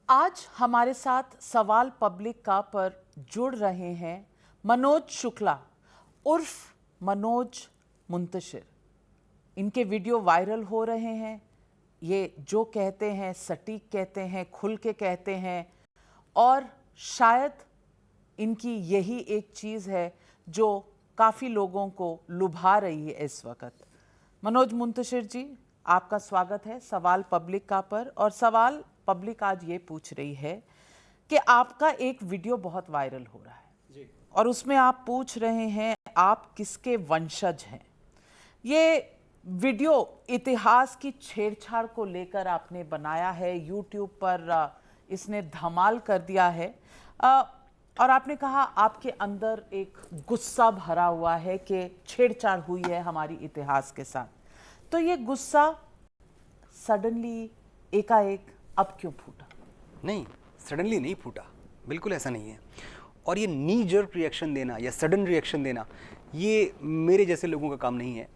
आज हमारे साथ सवाल पब्लिक का पर जुड़ रहे हैं मनोज शुक्ला उर्फ मनोज मुंतशिर। इनके वीडियो वायरल हो रहे हैं। ये जो कहते हैं सटीक कहते हैं, खुल के कहते हैं और शायद इनकी यही एक चीज़ है जो काफ़ी लोगों को लुभा रही है इस वक्त। मनोज मुंतशिर जी, आपका स्वागत है सवाल पब्लिक का पर। और सवाल पब्लिक आज ये पूछ रही है कि आपका एक वीडियो बहुत वायरल हो रहा है जी, और उसमें आप पूछ रहे हैं आप किसके वंशज हैं। ये वीडियो इतिहास की छेड़छाड़ को लेकर आपने बनाया है, यूट्यूब पर इसने धमाल कर दिया है। और आपने कहा आपके अंदर एक गुस्सा भरा हुआ है कि छेड़छाड़ हुई है हमारी इतिहास के साथ। तो ये गुस्सा सडनली एकाएक अब क्यों फूटा? नहीं, सडनली नहीं फूटा, बिल्कुल ऐसा नहीं है। और ये नी जर्क रिएक्शन देना या सडन रिएक्शन देना, ये मेरे जैसे लोगों का काम नहीं है।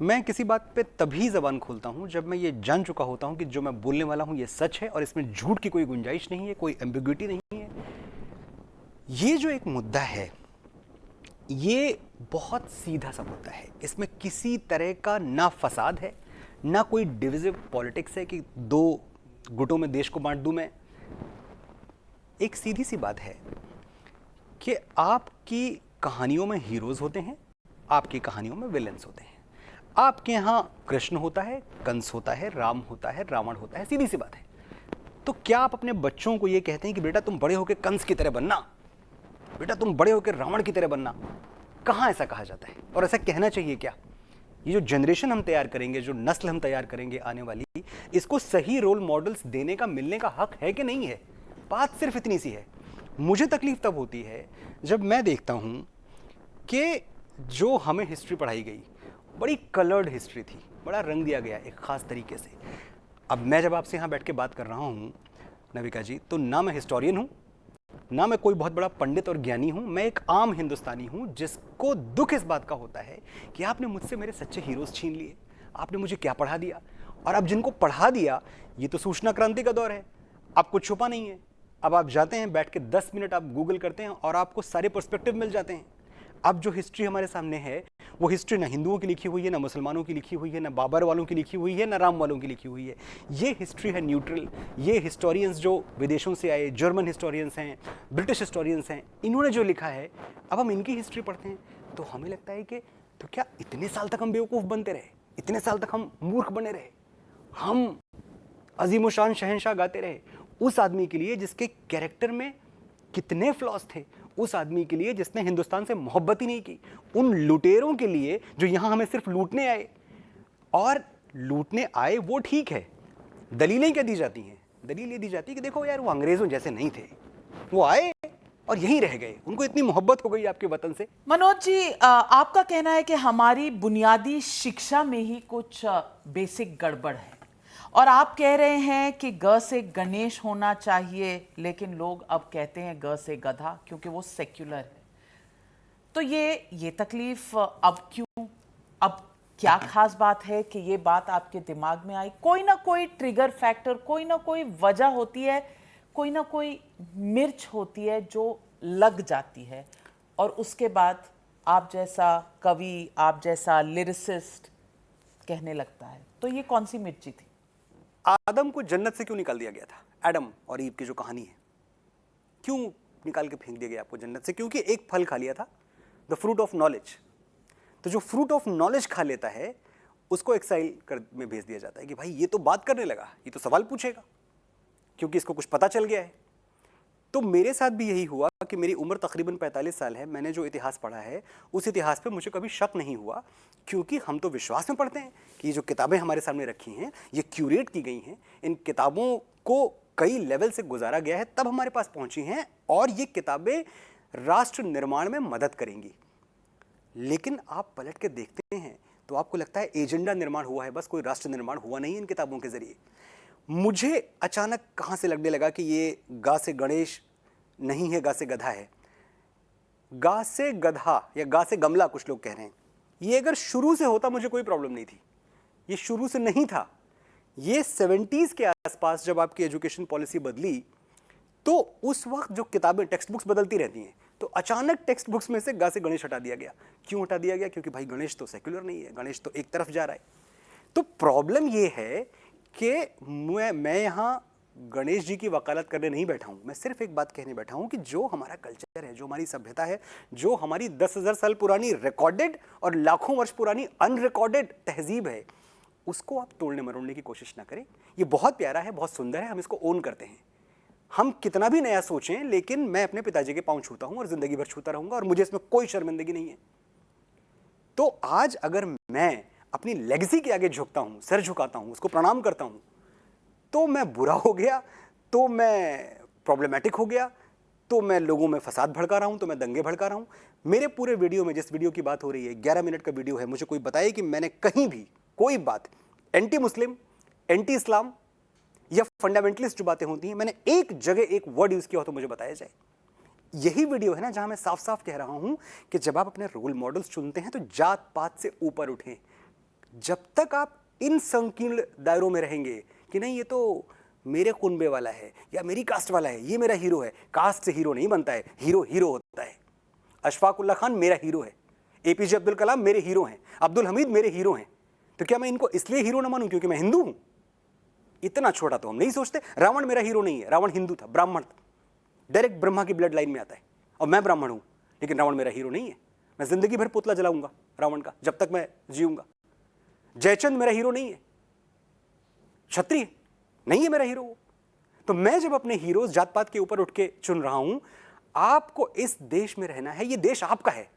मैं किसी बात पे तभी ज़बान खोलता हूँ जब मैं ये जान चुका होता हूँ कि जो मैं बोलने वाला हूँ ये सच है और इसमें झूठ की कोई गुंजाइश नहीं है, कोई एम्बिग्युइटी नहीं है। ये जो एक मुद्दा है ये बहुत सीधा सा मुद्दा है। इसमें किसी तरह का ना फसाद है, ना कोई डिविजिव पॉलिटिक्स है कि दो गुटों में देश को बांट दूं मैं। एक सीधी सी बात है कि आपकी कहानियों में हीरोज होते हैं, आपकी कहानियों में विलेंस होते हैं। आपके यहाँ कृष्ण होता है, कंस होता है, राम होता है, रावण होता है, सीधी सी बात है। तो क्या आप अपने बच्चों को ये कहते हैं कि बेटा तुम बड़े होकर कंस की तरह बनना, बेटा तुम बड़े होकर रावण की तरह बनना? कहाँ ऐसा कहा जाता है? और ऐसा कहना चाहिए क्या? ये जो जनरेशन हम तैयार करेंगे, जो नस्ल हम तैयार करेंगे आने वाली, इसको सही रोल मॉडल्स देने का, मिलने का हक है कि नहीं है? बात सिर्फ इतनी सी है। मुझे तकलीफ तब होती है जब मैं देखता हूं कि जो हमें हिस्ट्री पढ़ाई गई बड़ी कलर्ड हिस्ट्री थी, बड़ा रंग दिया गया एक खास तरीके से। अब मैं जब आपसे यहाँ बैठ के बात कर रहा हूँ नविका जी, तो ना मैं हिस्टोरियन हूँ, ना मैं कोई बहुत बड़ा पंडित और ज्ञानी हूं। मैं एक आम हिंदुस्तानी हूं जिसको दुख इस बात का होता है कि आपने मुझसे मेरे सच्चे हीरोज छीन लिए। आपने मुझे क्या पढ़ा दिया? और अब जिनको पढ़ा दिया, ये तो सूचना क्रांति का दौर है, आपको छुपा नहीं है। अब आप जाते हैं, बैठ के 10 मिनट आप गूगल करते हैं और आपको सारे पर्सपेक्टिव मिल जाते हैं। अब जो हिस्ट्री हमारे सामने है वो हिस्ट्री ना हिंदुओं की लिखी हुई है, ना मुसलमानों की लिखी हुई है, ना बाबर वालों की लिखी हुई है, ना राम वालों की लिखी हुई है। ये हिस्ट्री है न्यूट्रल। ये हिस्टोरियंस जो विदेशों से आए, जर्मन हिस्टोरियंस हैं, ब्रिटिश हिस्टोरियंस हैं, इन्होंने जो लिखा है, अब हम इनकी हिस्ट्री पढ़ते हैं तो हमें लगता है कि तो क्या इतने साल तक हम बेवकूफ़ बनते रहे, इतने साल तक हम मूर्ख बने रहे, हम अजीमुशान शहंशाह गाते रहे उस आदमी के लिए जिसके कैरेक्टर में कितने फ्लॉज थे, उस आदमी के लिए जिसने हिंदुस्तान से मोहब्बत ही नहीं की, उन लुटेरों के लिए जो यहां हमें सिर्फ लूटने आए। और लूटने आए वो ठीक है, दलीलें क्या दी जाती हैं? दलील ये दी जाती है कि देखो यार वो अंग्रेजों जैसे नहीं थे, वो आए और यहीं रह गए, उनको इतनी मोहब्बत हो गई आपके वतन से। मनोज जी, आपका कहना है कि हमारी बुनियादी शिक्षा में ही कुछ बेसिक गड़बड़ है और आप कह रहे हैं कि ग से गणेश होना चाहिए, लेकिन लोग अब कहते हैं ग से गधा क्योंकि वो सेक्युलर है। तो ये तकलीफ अब क्यों? अब क्या खास बात है कि ये बात आपके दिमाग में आई? कोई ना कोई ट्रिगर फैक्टर, कोई ना कोई वजह होती है, कोई ना कोई मिर्च होती है जो लग जाती है और उसके बाद आप जैसा कवि, आप जैसा लिरिसिस्ट कहने लगता है। तो ये कौन सी मिर्ची थी? आदम को जन्नत से क्यों निकाल दिया गया था? एडम और ईव की जो कहानी है, क्यों निकाल के फेंक दिया गया आपको जन्नत से? क्योंकि एक फल खा लिया था, द फ्रूट ऑफ नॉलेज। तो जो फ्रूट ऑफ नॉलेज खा लेता है उसको एक्साइल कर में भेज दिया जाता है कि भाई ये तो बात करने लगा, ये तो सवाल पूछेगा क्योंकि इसको कुछ पता चल गया है। तो मेरे साथ भी यही हुआ कि मेरी उम्र तकरीबन 45 साल है। मैंने जो इतिहास पढ़ा है उस इतिहास पे मुझे कभी शक नहीं हुआ, क्योंकि हम तो विश्वास में पढ़ते हैं कि ये जो किताबें हमारे सामने रखी हैं ये क्यूरेट की गई हैं, इन किताबों को कई लेवल से गुजारा गया है तब हमारे पास पहुंची हैं और ये किताबें राष्ट्र निर्माण में मदद करेंगी। लेकिन आप पलट के देखते हैं तो आपको लगता है एजेंडा निर्माण हुआ है, बस कोई राष्ट्र निर्माण हुआ नहीं इन किताबों के जरिए। मुझे अचानक कहां से लगने लगा कि ये गा से गणेश नहीं है, गा से गधा है। गा से गधा या गा से गमला कुछ लोग कह रहे हैं, ये अगर शुरू से होता मुझे कोई प्रॉब्लम नहीं थी। ये शुरू से नहीं था, ये 70s के आसपास जब आपकी एजुकेशन पॉलिसी बदली तो उस वक्त जो किताबें टेक्स्ट बुक्स बदलती रहती हैं, तो अचानक टेक्स्ट बुक्स में से गा से गणेश हटा दिया गया। क्यों हटा दिया गया? क्योंकि भाई गणेश तो सेक्युलर नहीं है, गणेश तो एक तरफ जा रहा है। तो प्रॉब्लम ये है कि मैं यहाँ गणेश जी की वकालत करने नहीं बैठा हूँ, मैं सिर्फ एक बात कहने बैठा हूँ कि जो हमारा कल्चर है, जो हमारी सभ्यता है, जो हमारी 10,000 साल पुरानी रिकॉर्डेड और लाखों वर्ष पुरानी अनरिकॉर्डेड तहजीब है, उसको आप तोड़ने मरोड़ने की कोशिश ना करें। ये बहुत प्यारा है, बहुत सुंदर है, हम इसको ओन करते हैं। हम कितना भी नया सोचें, लेकिन मैं अपने पिताजी के पांव छूता हूं और जिंदगी भर छूता रहूंगा और मुझे इसमें कोई शर्मिंदगी नहीं है। तो आज अगर मैं अपनी लेगेसी के आगे झुकता हूं, सर झुकाता हूं, उसको प्रणाम करता हूं, तो मैं बुरा हो गया, तो मैं प्रॉब्लमेटिक हो गया, तो मैं लोगों में फसाद भड़का रहा हूं, तो मैं दंगे भड़का रहा हूं। मेरे पूरे वीडियो में, जिस वीडियो की बात हो रही है, 11 मिनट का वीडियो है, मुझे कोई बताए कि मैंने कहीं भी कोई बात एंटी मुस्लिम, एंटी इस्लाम या फंडामेंटलिस्ट जो बातें होती हैं, मैंने एक जगह एक वर्ड यूज किया हो तो मुझे बताया जाए। यही वीडियो है ना जहां मैं साफ साफ कह रहा हूं कि जब आप अपने रोल मॉडल्स चुनते हैं तो जात पात से ऊपर उठें। जब तक आप इन संकीर्ण दायरों में रहेंगे कि नहीं ये तो मेरे कुनबे वाला है या मेरी कास्ट वाला है, ये मेरा हीरो है, कास्ट से हीरो नहीं बनता है, हीरो हीरो होता है। अशफाक उल्ला खान मेरा हीरो है, एपीजे अब्दुल कलाम मेरे हीरो हैं, अब्दुल हमीद मेरे हीरो हैं। तो क्या मैं इनको इसलिए हीरो ना मानूं क्योंकि मैं हिंदू हूं? इतना छोटा तो हम नहीं सोचते। रावण मेरा हीरो नहीं है, रावण हिंदू था, ब्राह्मण था, डायरेक्ट ब्रह्मा की ब्लड लाइन में आता है, और मैं ब्राह्मण हूं, लेकिन रावण मेरा हीरो नहीं है। मैं जिंदगी भर पुतला जलाऊंगा रावण का जब तक मैं जीऊंगा। जयचंद मेरा हीरो नहीं है, क्षत्रिय नहीं है मेरा हीरो। तो मैं जब अपने हीरोज जात पात के ऊपर उठ के चुन रहा हूं, आपको इस देश में रहना है, ये देश आपका है।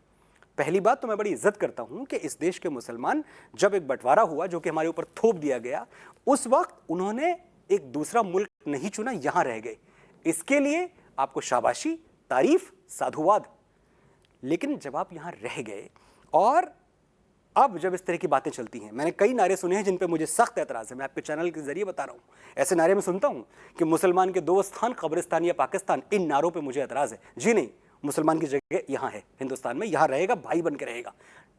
पहली बात तो मैं बड़ी इज्जत करता हूं कि इस देश के मुसलमान, जब एक बंटवारा हुआ जो कि हमारे ऊपर थोप दिया गया, उस वक्त उन्होंने एक दूसरा मुल्क नहीं चुना, यहां रह गए। इसके लिए आपको शाबाशी, तारीफ, साधुवाद। लेकिन जब आप यहां रह गए और अब जब इस तरह की बातें चलती हैं, मैंने कई नारे सुने हैं जिन पे मुझे सख्त एतराज है, मैं आपके चैनल के जरिए बता रहा हूं। ऐसे नारे मैं सुनता हूं कि मुसलमान के दो स्थान, कब्रिस्तान या पाकिस्तान। इन नारों पे मुझे एतराज है। जी नहीं, मुसलमान की जगह यहां है, हिंदुस्तान में, यहां रहेगा, भाई बन के रहेगा,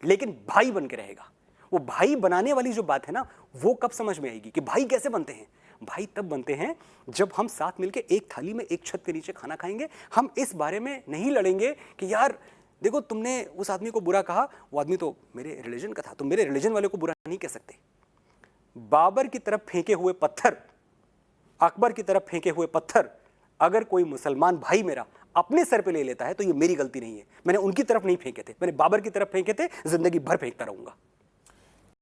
लेकिन भाई बन के रहेगा। वो भाई बनाने वाली जो बात है ना, वो कब समझ में आएगी कि भाई कैसे बनते हैं? भाई तब बनते हैं जब हम साथ मिलकर एक थाली में, एक छत के नीचे खाना खाएंगे। हम इस बारे में नहीं लड़ेंगे कि यार देखो तुमने उस आदमी को बुरा कहा, वो आदमी तो मेरे रिलीजन का था, तुम मेरे रिलीजन वाले को बुरा नहीं कह सकते। बाबर की तरफ फेंके हुए पत्थर, अकबर की तरफ फेंके हुए पत्थर अगर कोई मुसलमान भाई मेरा अपने सर पे ले लेता है तो ये मेरी गलती नहीं है। मैंने उनकी तरफ नहीं फेंके थे, मैंने बाबर की तरफ फेंके थे, जिंदगी भर फेंकता रहूंगा।